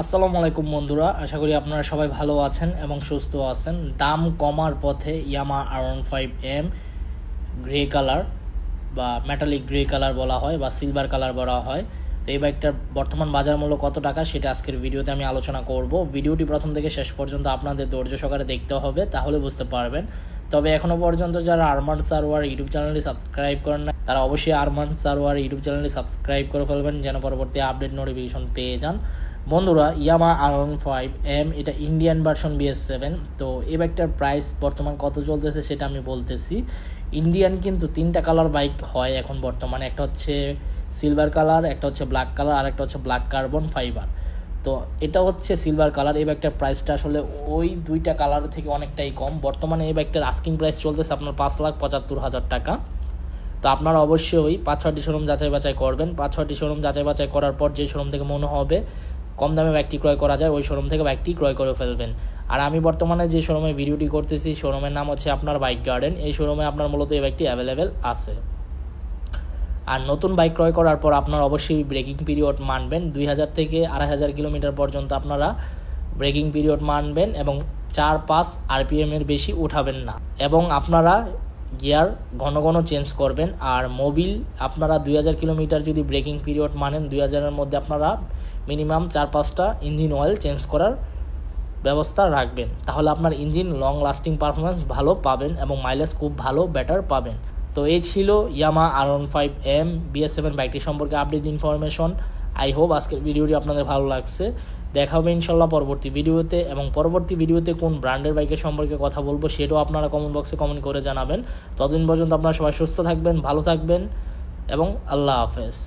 আসসালামু আলাইকুম বন্ধুরা, আশা করি আপনারা সবাই ভালো আছেন এবং সুস্থ আছেন। দাম কমার পথে ইয়ামা R15M গ্রে কালার বা মেটালিক গ্রে কালার বলা হয় বা সিলভার কালার বলা হয়। তো এই বাইকটার বর্তমান বাজার মূল্য কত টাকা সেটা আজকের ভিডিওতে আমি আলোচনা করব। ভিডিওটি প্রথম থেকে শেষ পর্যন্ত আপনাদের ধৈর্য সহকারে দেখতে হবে, তাহলে বুঝতে পারবেন। তবে এখনও পর্যন্ত যারা আরমান সারোয়ার ইউটিউব চ্যানেলটি সাবস্ক্রাইব করেন না, তারা অবশ্যই আরমান সারোয়ার ইউটিউব চ্যানেলটি সাবস্ক্রাইব করে ফেলবেন, যেন পরবর্তী আপডেট নোটিফিকেশন পেয়ে যান। বন্ধুরা, ইয়ামা R15M এটা ইন্ডিয়ান ভার্সন BS7। তো এই বাইকটার প্রাইস বর্তমান কত চলতেছে সেটা আমি বলতেছি। ইন্ডিয়ান কিন্তু তিনটা কালার বাইক হয় এখন বর্তমানে, একটা হচ্ছে সিলভার কালার, একটা হচ্ছে ব্ল্যাক কালার, আর একটা হচ্ছে ব্ল্যাক কার্বন ফাইবার। তো এটা হচ্ছে সিলভার কালার। এই বাইকটার প্রাইসটা আসলে ওই দুইটা কালার থেকে অনেকটাই কম। বর্তমানে এই বাইকটার আস্কিং প্রাইস চলতেছে আপনার 5,75,000 টাকা। তো আপনারা অবশ্যই 5-6টি শোরুম যাচাই বাছাই করবেন। 5-6টি শোরুম যাচাই বাছাই করার পর যে শোরুম থেকে মনে হবে কম দামে বাইকটি ক্রয় করা যায়, ওই শোরুম থেকে বাইকটি ক্রয় করে ফেলবেন। আর আমি বর্তমানে যে শোরুমে ভিডিওটি করতেছি, শোরুমের নাম হচ্ছে আপনার বাইক গার্ডেন। এই শোরুমে আপনার মূলত এই বাইকটি অ্যাভেলেবেল আছে। আর নতুন বাইক ক্রয় করার পর আপনার অবশ্যই ব্রেকিং পিরিয়ড মানবেন। 2,000 থেকে 2,500 কিলোমিটার পর্যন্ত আপনারা ব্রেকিং পিরিয়ড মানবেন এবং 4-5 RPM এর বেশি উঠাবেন না। এবং আপনারা গিয়ার ঘন ঘন চেঞ্জ করবেন। আর মোবিল আপনারা 2,000 কিলোমিটার যদি ব্রেকিং পিরিয়ড মানেন, 2,000-এর মধ্যে আপনারা মিনিমাম 4-5টা ইঞ্জিন অয়েল চেঞ্জ করার ব্যবস্থা রাখবেন। তাহলে আপনার ইঞ্জিন লং লাস্টিং পারফরমেন্স ভালো পাবেন এবং মাইলেজ খুব ভালো বেটার পাবেন। তো এই ছিল ইয়ামা R15M BS7 বাইকটি সম্পর্কে আপডেট ইনফরমেশন। আই হোপ আজকের ভিডিওটি আপনাদের ভালো লাগছে। দেখা হবে ইনশাল্লাহ পরবর্তী ভিডিওতে, এবং পরবর্তী ভিডিওতে কোন ব্র্যান্ডের বাইকের সম্পর্কে কথা বলবো সেটাও আপনারা কমেন্ট বক্সে কমেন্ট করে জানাবেন। ততদিন পর্যন্ত আপনারা সবাই সুস্থ থাকবেন, ভালো থাকবেন এবং আল্লাহ হাফেজ।